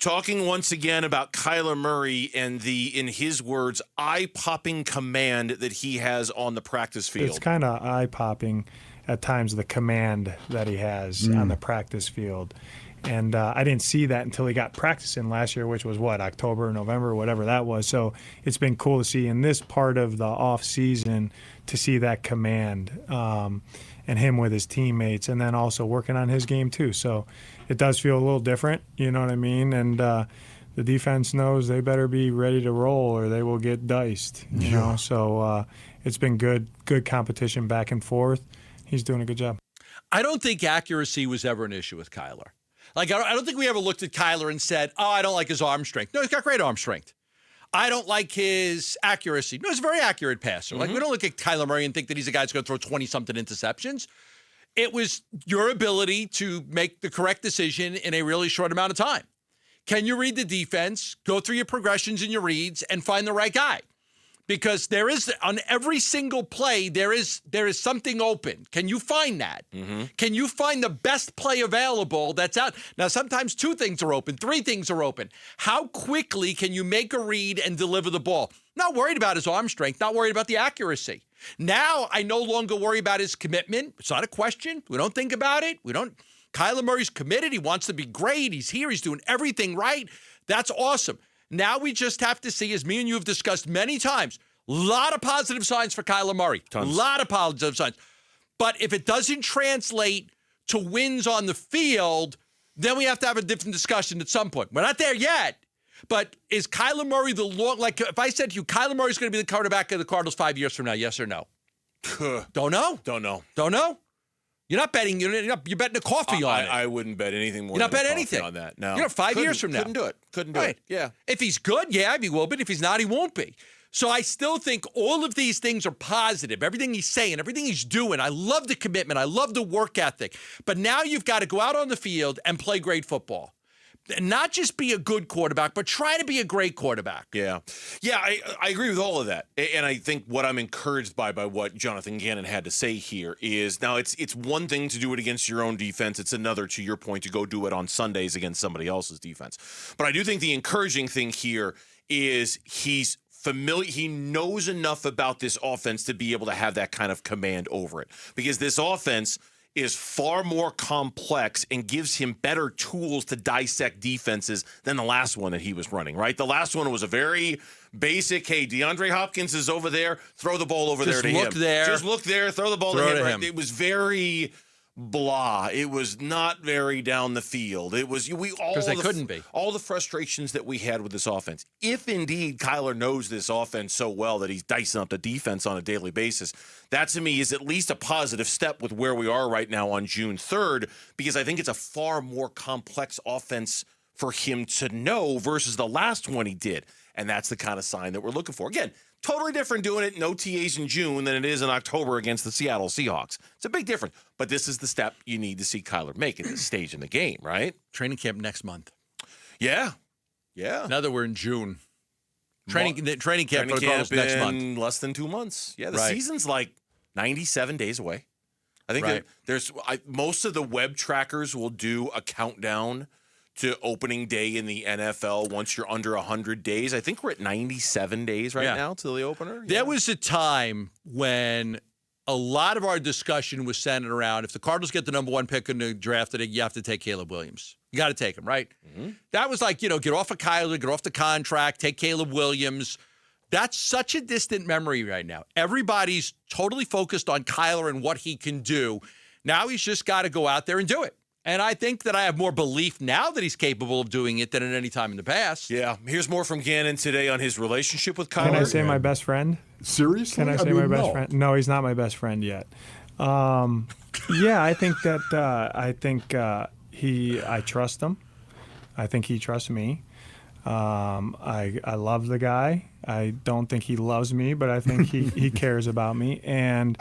talking once again about Kyler Murray and the, in his words, eye-popping command that he has on the practice field. It's kind of eye-popping at times, the command that he has on the practice field. And I didn't see that until he got practicing last year, which was, October, November, whatever that was. So it's been cool to see in this part of the off season to see that command and him with his teammates, and then also working on his game too. So it does feel a little different, you know what I mean? And the defense knows they better be ready to roll or they will get diced, you know? So it's been good competition back and forth. He's doing a good job. I don't think accuracy was ever an issue with Kyler. Like, I don't think we ever looked at Kyler and said, oh, I don't like his arm strength. No, he's got great arm strength. I don't like his accuracy. No, he's a very accurate passer. Like, we don't look at Kyler Murray and think that he's a guy that's going to throw 20-something interceptions. It was your ability to make the correct decision in a really short amount of time. Can you read the defense, go through your progressions and your reads, and find the right guy? Because there is, on every single play, there is something open. Can you find that? Can you find the best play available that's out? Now, sometimes 2 things are open, 3 things are open. How quickly can you make a read and deliver the ball? Not worried about his arm strength, not worried about the accuracy. Now, I no longer worry about his commitment. It's not a question. We don't think about it. Kyler Murray's committed. He wants to be great. He's here. He's doing everything right. That's awesome. Now we just have to see, as me and you have discussed many times, a lot of positive signs for Kyler Murray. Tons. A lot of positive signs. But if it doesn't translate to wins on the field, then we have to have a different discussion at some point. We're not there yet. But is Kyler Murray like if I said to you, Kyler Murray's going to be the quarterback of the Cardinals 5 years from now, yes or no? Don't know? Don't know. Don't know? You're not betting. You're betting a coffee on it. I wouldn't bet anything more. You're not than betting a coffee anything on that. No. You know, 5 years from now, Couldn't do it. Yeah. If he's good, yeah, he will. But if he's not, he won't be. So I still think all of these things are positive. Everything he's saying, everything he's doing. I love the commitment. I love the work ethic. But now you've got to go out on the field and play great football. Not just be a good quarterback, but try to be a great quarterback. Yeah. Yeah, I agree with all of that. And I think what I'm encouraged by what Jonathan Gannon had to say here is, now it's one thing to do it against your own defense. It's another, to your point, to go do it on Sundays against somebody else's defense. But I do think the encouraging thing here is he's familiar. He knows enough about this offense to be able to have that kind of command over it. Because this offense is far more complex and gives him better tools to dissect defenses than the last one that he was running, right? The last one was a very basic, hey, DeAndre Hopkins is over there, throw the ball over there to him. Just look there, throw the ball to him. Right? It was very blah. It was not very down the field. It was because they couldn't be. All the frustrations that we had with this offense. If indeed Kyler knows this offense so well that he's dicing up the defense on a daily basis, that to me is at least a positive step with where we are right now on June 3rd, because I think it's a far more complex offense for him to know versus the last one he did. And that's the kind of sign that we're looking for. Again, totally different doing it in OTAs in June than it is in October against the Seattle Seahawks. It's a big difference. But this is the step you need to see Kyler make at this stage in the game, right? Training camp next month. Yeah. Yeah. Now that we're in June. Training camp for the Cardinals next month. Less than 2 months. Yeah, the season's like 97 days away. I think most of the web trackers will do a countdown to opening day in the NFL once you're under 100 days. I think we're at 97 days now to the opener. Yeah. There was a time when a lot of our discussion was centered around, if the Cardinals get the number 1 pick in the draft today, you have to take Caleb Williams. You got to take him, right? Mm-hmm. That was like, get off of Kyler, get off the contract, take Caleb Williams. That's such a distant memory right now. Everybody's totally focused on Kyler and what he can do. Now he's just got to go out there and do it. And I think that I have more belief now that he's capable of doing it than at any time in the past. Yeah. Here's more from Gannon today on his relationship with Kyler. Can I say my best friend? Seriously? Can I say my best friend? No, he's not my best friend yet. Yeah, I think that I trust him. I think he trusts me. I love the guy. I don't think he loves me, but I think he cares about me. And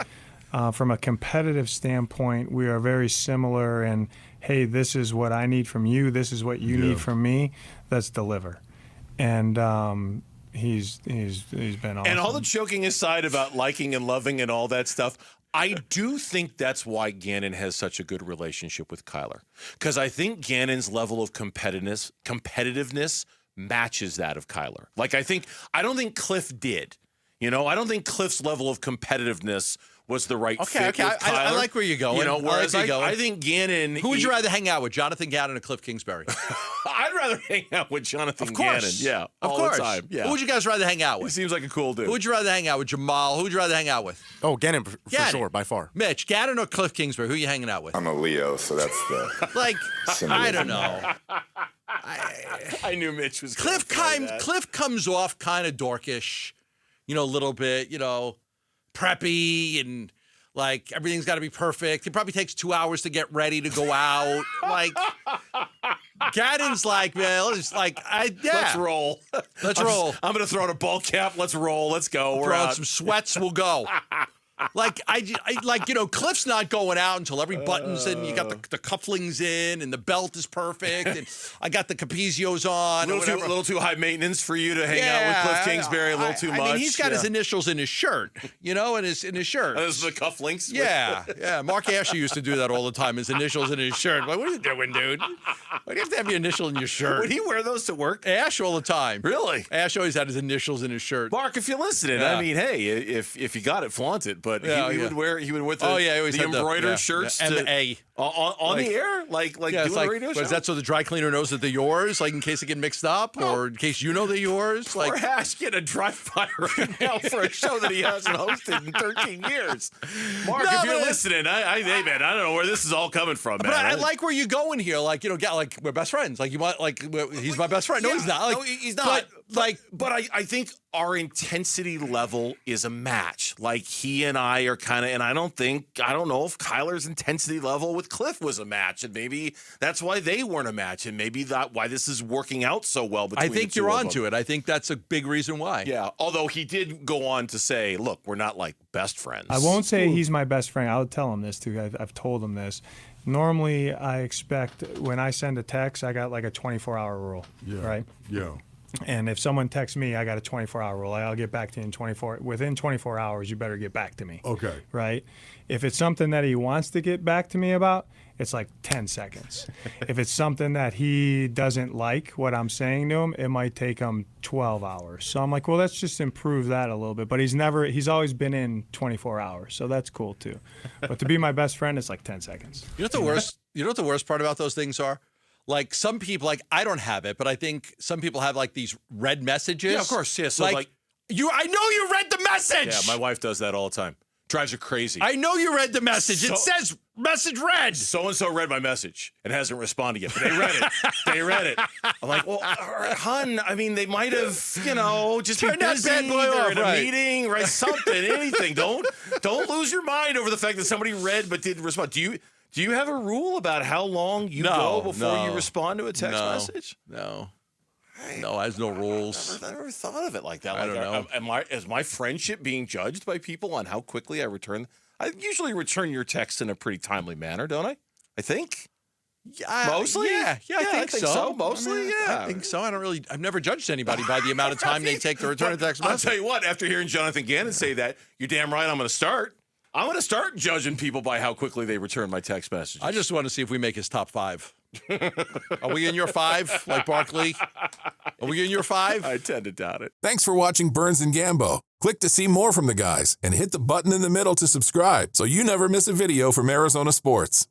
from a competitive standpoint, we are very similar in, hey, this is what I need from you. This is what you need from me. Let's deliver. And he's been awesome. And all the joking aside about liking and loving and all that stuff, I do think that's why Gannon has such a good relationship with Kyler, because I think Gannon's level of competitiveness matches that of Kyler. Like I don't think Cliff did. I don't think Cliff's level of competitiveness was the right fit with Kyler. I like where you're going. Whereas I think Gannon... Who would you rather hang out with, Jonathan Gannon or Cliff Kingsbury? I'd rather hang out with Jonathan Gannon. Yeah, all the time. Yeah. Who would you guys rather hang out with? He seems like a cool dude. Who would you rather hang out with, Jamal? Who would you rather hang out with? Oh, Gannon, for sure, by far. Mitch, Gannon or Cliff Kingsbury? Who are you hanging out with? I'm a Leo, so that's the... Like, I don't know. I knew Mitch was Cliff comes off kind of dorkish, a little bit, preppy and like everything's got to be perfect. It probably takes 2 hours to get ready to go out. Like Gannon's like, man, let's roll. Let's roll. I'm gonna throw in a ball cap. Let's roll. Let's go. We're throw out. out some sweats. We'll go. Like Cliff's not going out until every button's in. You got the cufflinks in, and the belt is perfect, and I got the Capizios on. A little too high maintenance for you to hang out with Cliff Kingsbury. A little too much. I mean, he's got his initials in his shirt, in his shirt. Those are the cufflinks. Yeah. Mark Asher used to do that all the time. His initials in his shirt. Like, what are you doing, dude? Why do you have to have your initial in your shirt? Would he wear those to work? Ash all the time. Really? Ash always had his initials in his shirt. Mark, if you're listening, I mean, hey, if you got it, flaunt it. But he would wear the embroidered shirts and the A on the air, like doing a radio show. Is that so the dry cleaner knows that they're yours, like in case they get mixed up, or in case you know they're yours? Like, poor Ash getting a drive-by right now for a show that he hasn't hosted in 13 years. Mark, if you're listening, hey man, I don't know where this is all coming from, man. But I like where you're going here. Like, like we're best friends. Like, you want, like, he's my best friend. No, he's not. Like, no, he's not. But I think our intensity level is a match. Like, he and I are kind of, and I don't know if Kyler's intensity level with Cliff was a match, and maybe that's why they weren't a match, and maybe why this is working out so well between I think you're onto it. I think that's a big reason why. Yeah, although he did go on to say, look, we're not like best friends. I won't say he's my best friend. I'll tell him this too. I've told him this. Normally, I expect when I send a text, I got like a 24-hour rule, right? Yeah. And if someone texts me, I got a 24-hour rule. I'll get back to you within 24 hours, you better get back to me. Okay. Right? If it's something that he wants to get back to me about, it's like 10 seconds. If it's something that he doesn't like what I'm saying to him, it might take him 12 hours. So I'm like, well, let's just improve that a little bit. But he's always been in 24 hours. So that's cool too. But to be my best friend, it's like 10 seconds. You know what the worst part about those things are? Like, some people, like, I don't have it, but I think some people have like these read messages. Yeah, of course. Yeah. So like I know you read the message. Yeah, my wife does that all the time. Drives her crazy. I know you read the message. It says message read. So-and-so read my message and hasn't responded yet, but they read it. They read it. I'm like, well, hun, I mean, they might have, just turn been that busy. bad boy They're off, at a meeting, right? Something, anything. Don't lose your mind over the fact that somebody read but didn't respond. Do you have a rule about how long you go before you respond to a text message? No. No, has no rules. I never thought of it like that. I don't know. Is my friendship being judged by people on how quickly I return? I usually return your text in a pretty timely manner, don't I? I think. Mostly? Yeah, I think so. Mostly, yeah. I think so. I've never judged anybody by the amount of time they take to return a text message. I'll tell you what, after hearing Jonathan Gannon say that, you're damn right I'm going to start. I'm going to start judging people by how quickly they return my text messages. I just want to see if we make his top 5. Are we in your 5, like Barkley? Are we in your 5? I tend to doubt it. Thanks for watching Burns and Gambo. Click to see more from the guys and hit the button in the middle to subscribe so you never miss a video from Arizona sports.